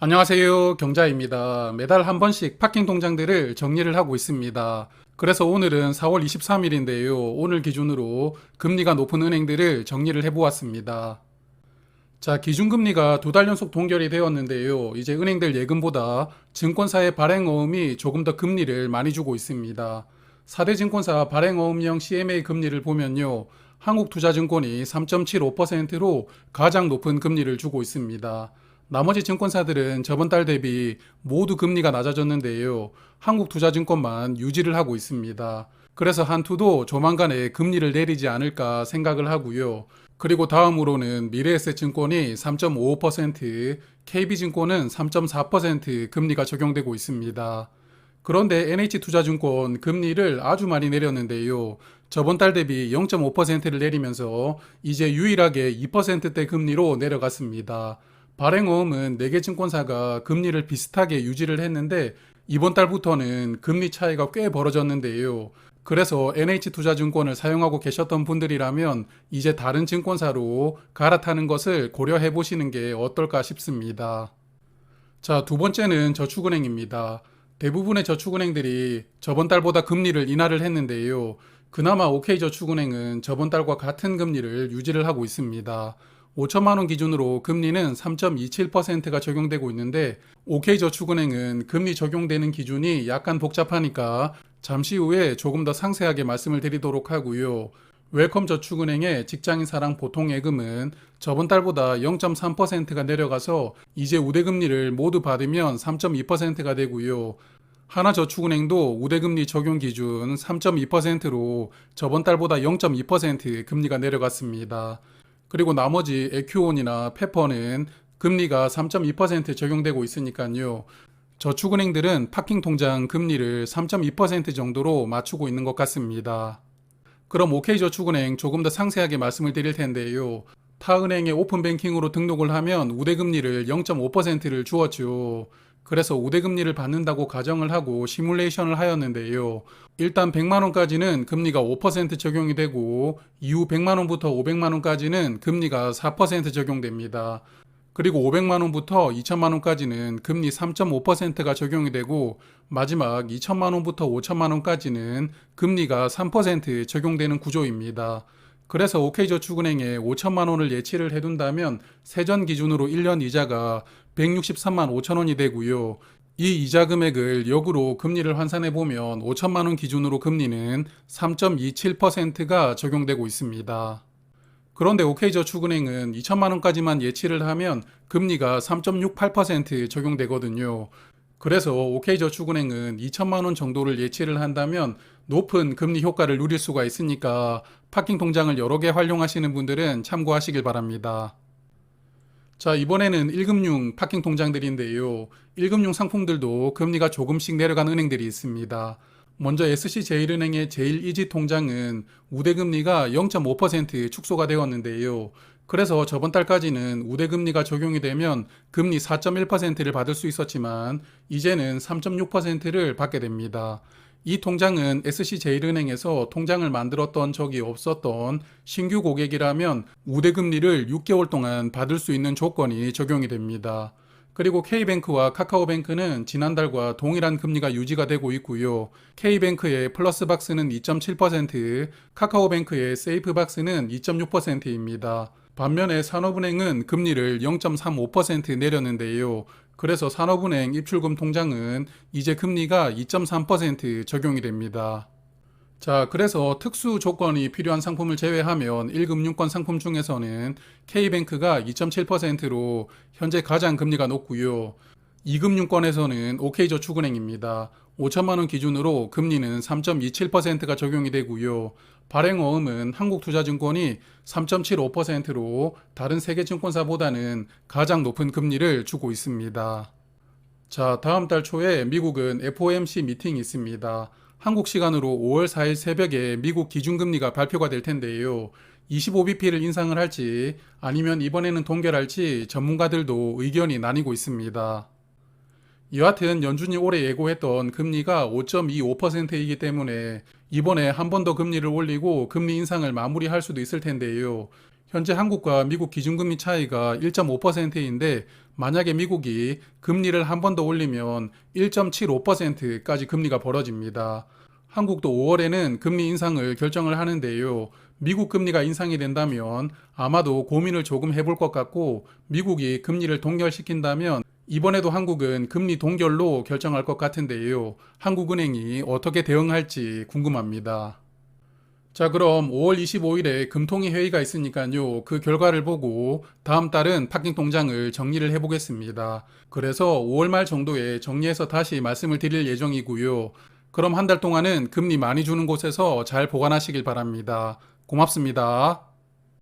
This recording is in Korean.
안녕하세요. 경자입니다. 매달 한 번씩 파킹 통장들을 정리를 하고 있습니다. 그래서 오늘은 4월 23일인데요. 오늘 기준으로 금리가 높은 은행들을 정리를 해보았습니다. 자, 기준금리가 두 달 연속 동결이 되었는데요. 이제 은행들 예금보다 증권사의 발행어음이 조금 더 금리를 많이 주고 있습니다. 4대 증권사 발행어음형 CMA 금리를 보면요. 한국투자증권이 3.75%로 가장 높은 금리를 주고 있습니다. 나머지 증권사들은 저번 달 대비 모두 금리가 낮아졌는데요. 한국투자증권만 유지를 하고 있습니다. 그래서 한투도 조만간에 금리를 내리지 않을까 생각을 하고요. 그리고 다음으로는 미래에셋증권이 3.55%, KB증권은 3.4% 금리가 적용되고 있습니다. 그런데 NH투자증권 금리를 아주 많이 내렸는데요. 저번 달 대비 0.5%를 내리면서 이제 유일하게 2%대 금리로 내려갔습니다. 발행어음은 4개 증권사가 금리를 비슷하게 유지를 했는데 이번 달부터는 금리 차이가 꽤 벌어졌는데요. 그래서 NH투자증권을 사용하고 계셨던 분들이라면 이제 다른 증권사로 갈아타는 것을 고려해 보시는 게 어떨까 싶습니다. 자, 두 번째는 저축은행입니다. 대부분의 저축은행들이 저번 달보다 금리를 인하를 했는데요. 그나마 OK저축은행은 저번 달과 같은 금리를 유지를 하고 있습니다. 5천만 원 기준으로 금리는 3.27%가 적용되고 있는데 OK저축은행은 금리 적용되는 기준이 약간 복잡하니까 잠시 후에 조금 더 상세하게 말씀을 드리도록 하고요. 웰컴저축은행의 직장인사랑 보통예금은 저번 달보다 0.3%가 내려가서 이제 우대금리를 모두 받으면 3.2%가 되고요. 하나저축은행도 우대금리 적용 기준 3.2%로 저번 달보다 0.2% 금리가 내려갔습니다. 그리고 나머지 에큐온이나 페퍼는 금리가 3.2% 적용되고 있으니까요. 저축은행들은 파킹 통장 금리를 3.2% 정도로 맞추고 있는 것 같습니다. 그럼 OK저축은행 조금 더 상세하게 말씀을 드릴 텐데요. 타은행의 오픈뱅킹으로 등록을 하면 우대금리를 0.5%를 주었죠. 그래서 우대금리를 받는다고 가정을 하고 시뮬레이션을 하였는데요. 일단 100만원까지는 금리가 5% 적용이 되고 이후 100만원부터 500만원까지는 금리가 4% 적용됩니다. 그리고 500만원부터 2천만원까지는 금리 3.5%가 적용이 되고 마지막 2천만원부터 5천만원까지는 금리가 3% 적용되는 구조입니다. 그래서 OK저축은행에 5천만원을 예치를 해둔다면 세전 기준으로 1년 이자가 163만 5천원이 되고요. 이 이자 금액을 역으로 금리를 환산해 보면 5천만원 기준으로 금리는 3.27%가 적용되고 있습니다. 그런데 OK저축은행은 2천만 원까지만 예치를 하면 금리가 3.68% 적용되거든요. 그래서 OK저축은행은 2천만 원 정도를 예치를 한다면 높은 금리 효과를 누릴 수가 있으니까 파킹 통장을 여러 개 활용하시는 분들은 참고하시길 바랍니다. 자, 이번에는 1금융 파킹 통장들인데요. 1금융 상품들도 금리가 조금씩 내려간 은행들이 있습니다. 먼저 SC제일은행의 제일이지 통장은 우대금리가 0.5% 축소가 되었는데요. 그래서 저번 달까지는 우대금리가 적용이 되면 금리 4.1%를 받을 수 있었지만 이제는 3.6%를 받게 됩니다. 이 통장은 SC제일은행에서 통장을 만들었던 적이 없었던 신규 고객이라면 우대금리를 6개월 동안 받을 수 있는 조건이 적용이 됩니다. 그리고 K뱅크와 카카오뱅크는 지난달과 동일한 금리가 유지가 되고 있고요. K뱅크의 플러스박스는 2.7%, 카카오뱅크의 세이프박스는 2.6%입니다. 반면에 산업은행은 금리를 0.35% 내렸는데요. 그래서 산업은행 입출금 통장은 이제 금리가 2.3% 적용이 됩니다. 자, 그래서 특수 조건이 필요한 상품을 제외하면 1금융권 상품 중에서는 K뱅크가 2.7%로 현재 가장 금리가 높고요. 2금융권에서는 OK저축은행입니다. 5천만 원 기준으로 금리는 3.27%가 적용이 되고요. 발행어음은 한국투자증권이 3.75%로 다른 세계 증권사보다는 가장 높은 금리를 주고 있습니다. 자, 다음 달 초에 미국은 FOMC 미팅이 있습니다. 한국 시간으로 5월 4일 새벽에 미국 기준금리가 발표가 될 텐데요. 25bp를 인상을 할지 아니면 이번에는 동결할지 전문가들도 의견이 나뉘고 있습니다. 여하튼 연준이 올해 예고했던 금리가 5.25%이기 때문에 이번에 한 번 더 금리를 올리고 금리 인상을 마무리할 수도 있을 텐데요. 현재 한국과 미국 기준금리 차이가 1.5%인데 만약에 미국이 금리를 한 번 더 올리면 1.75%까지 금리가 벌어집니다. 한국도 5월에는 금리 인상을 결정을 하는데요. 미국 금리가 인상이 된다면 아마도 고민을 조금 해볼 것 같고, 미국이 금리를 동결시킨다면 이번에도 한국은 금리 동결로 결정할 것 같은데요. 한국은행이 어떻게 대응할지 궁금합니다. 자, 그럼 5월 25일에 금통위 회의가 있으니까요. 그 결과를 보고 다음 달은 파킹 통장을 정리를 해보겠습니다. 그래서 5월 말 정도에 정리해서 다시 말씀을 드릴 예정이고요. 그럼 한 달 동안은 금리 많이 주는 곳에서 잘 보관하시길 바랍니다. 고맙습니다.